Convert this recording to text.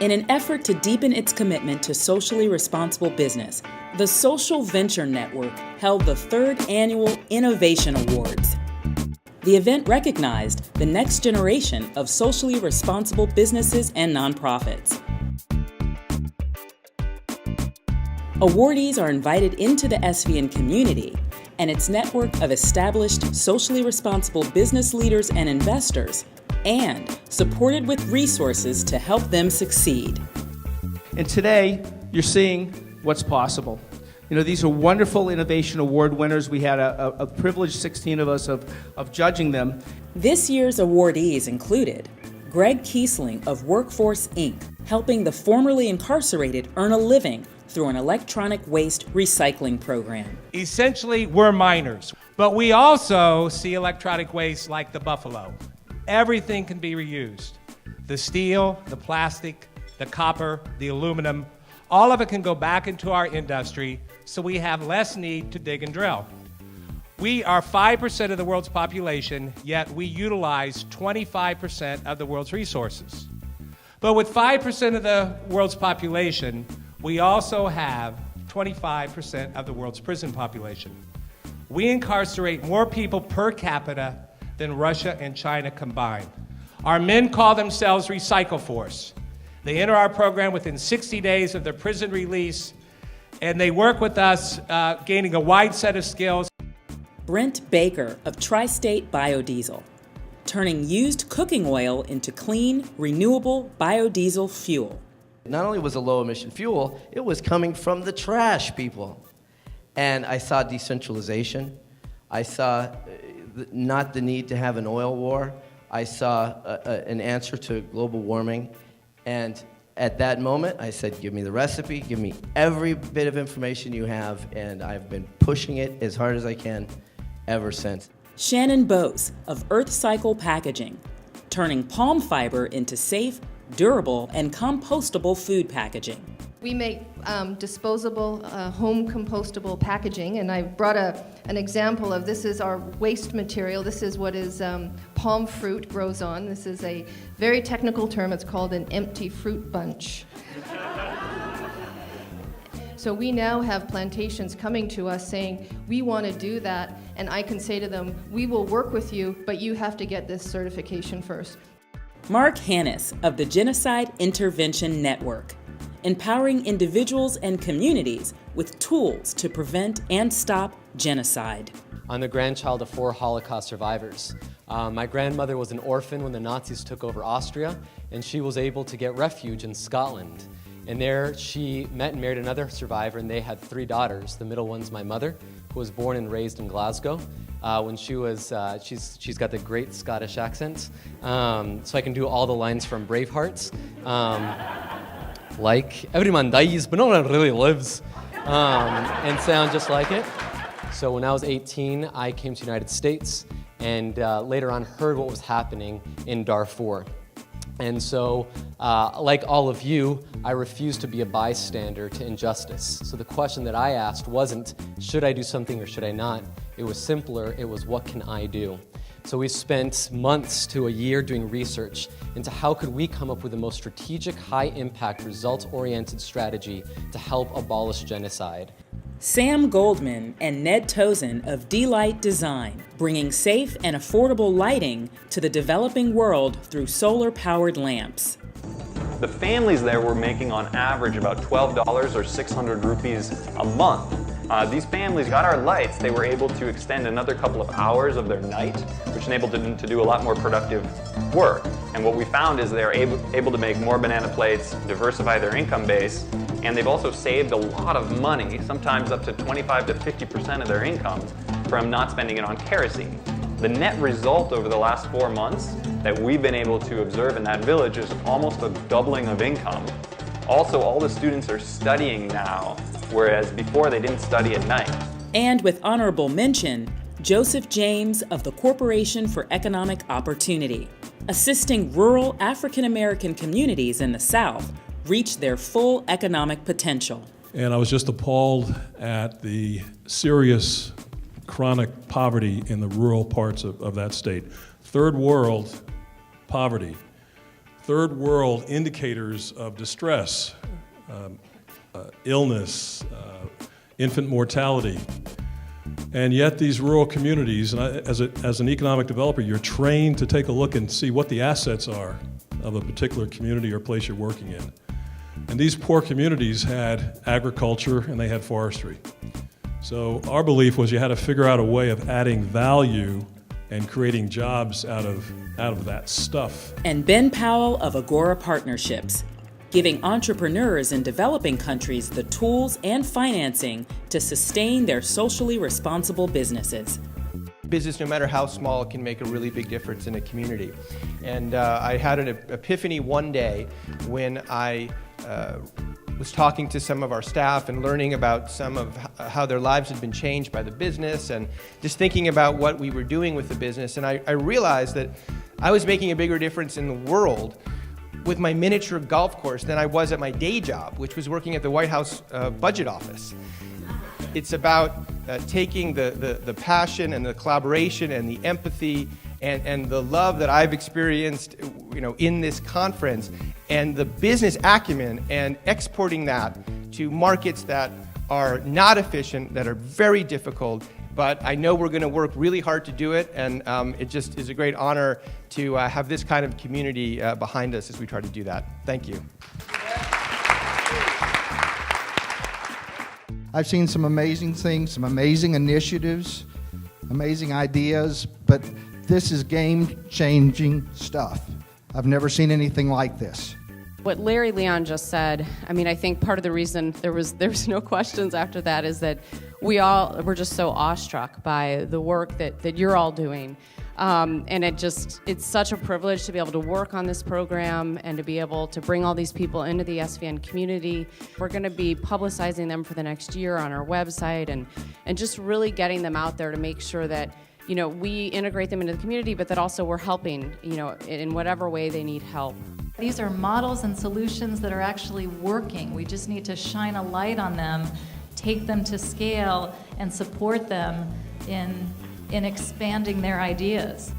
In an effort to deepen its commitment to socially responsible business, the Social Venture Network held the 3rd Annual Innovation Awards. The event recognized the next generation of socially responsible businesses and nonprofits. Awardees are invited into the SVN community and its network of established socially responsible business leaders and investors, and supported with resources to help them succeed. And today, you're seeing what's possible. You know, these are wonderful Innovation Award winners. We had a privileged 16 of us of judging them. This year's awardees included Greg Kiesling of Workforce Inc., helping the formerly incarcerated earn a living through an electronic waste recycling program. Essentially, we're miners, but we also see electronic waste like the buffalo. Everything can be reused. The steel, the plastic, the copper, the aluminum, all of it can go back into our industry, so we have less need to dig and drill. We are 5% of the world's population, yet we utilize 25% of the world's resources. But with 5% of the world's population, we also have 25% of the world's prison population. We incarcerate more people per capita than Russia and China combined. Our men call themselves Recycle Force. They enter our program within 60 days of their prison release, and they work with us, gaining a wide set of skills. Brent Baker of Tri-State Biodiesel, turning used cooking oil into clean, renewable biodiesel fuel. Not only was it low-emission fuel, it was coming from the trash, people. And I saw decentralization. I saw not the need to have an oil war. I saw an answer to global warming. And at that moment, I said, give me the recipe, give me every bit of information you have, and I've been pushing it as hard as I can ever since. Shannon Bose of Earth Cycle Packaging, turning palm fiber into safe, durable, and compostable food packaging. We make disposable, home compostable packaging, and I brought an example of this is our waste material. This is what is palm fruit grows on. This is a very technical term. It's called an empty fruit bunch. So we now have plantations coming to us saying, we want to do that, and I can say to them, we will work with you, but you have to get this certification first. Mark Hannes of the Genocide Intervention Network, empowering individuals and communities with tools to prevent and stop genocide. I'm the grandchild of 4 Holocaust survivors. My grandmother was an orphan when the Nazis took over Austria, and she was able to get refuge in Scotland. And there she met and married another survivor, and they had 3 daughters. The middle one's my mother, who was born and raised in Glasgow. When she was, she's got the great Scottish accent, so I can do all the lines from Bravehearts. Like, every man dies, but no one really lives, and sound just like it. So when I was 18, I came to the United States, and later on heard what was happening in Darfur. And so, like all of you, I refused to be a bystander to injustice. So the question that I asked wasn't, should I do something or should I not? It was simpler, it was, what can I do? So we spent months to a year doing research into how could we come up with the most strategic, high-impact, results-oriented strategy to help abolish genocide. Sam Goldman and Ned Tozen of D-Light Design, bringing safe and affordable lighting to the developing world through solar-powered lamps. The families there were making on average about $12 or 600 rupees a month. These families got our lights. They were able to extend another couple of hours of their night, which enabled them to do a lot more productive work. And what we found is they're able to make more banana plates, diversify their income base, and they've also saved a lot of money, sometimes up to 25 to 50% of their income, from not spending it on kerosene. The net result over the last 4 months that we've been able to observe in that village is almost a doubling of income. Also, all the students are studying now, whereas before they didn't study at night. And with honorable mention, Joseph James of the Corporation for Economic Opportunity, assisting rural African American communities in the South reach their full economic potential. And I was just appalled at the serious chronic poverty in the rural parts of that state. Third world poverty, third world indicators of distress, illness, infant mortality. And yet these rural communities, and as an economic developer, you're trained to take a look and see what the assets are of a particular community or place you're working in. And these poor communities had agriculture and they had forestry. So our belief was you had to figure out a way of adding value and creating jobs out of that stuff. And Ben Powell of Agora Partnerships, giving entrepreneurs in developing countries the tools and financing to sustain their socially responsible businesses. Business, no matter how small, can make a really big difference in a community. And I had an epiphany one day when I was talking to some of our staff and learning about some of how their lives had been changed by the business, and just thinking about what we were doing with the business. And I realized that I was making a bigger difference in the world with my miniature golf course than I was at my day job, which was working at the White House budget office. It's about taking the passion and the collaboration and the empathy and the love that I've experienced, in this conference, and the business acumen, and exporting that to markets that are not efficient, that are very difficult. But I know we're going to work really hard to do it, and it just is a great honor to have this kind of community behind us as we try to do that. Thank you. I've seen some amazing things, some amazing initiatives, amazing ideas, but this is game-changing stuff. I've never seen anything like this. What Larry Leon just said, I think part of the reason there was no questions after that is that we all were just so awestruck by the work that you're all doing. And it's such a privilege to be able to work on this program and to be able to bring all these people into the SVN community. We're going to be publicizing them for the next year on our website and just really getting them out there to make sure that we integrate them into the community, but that also we're helping, in whatever way they need help. These are models and solutions that are actually working. We just need to shine a light on them, take them to scale, and support them in expanding their ideas.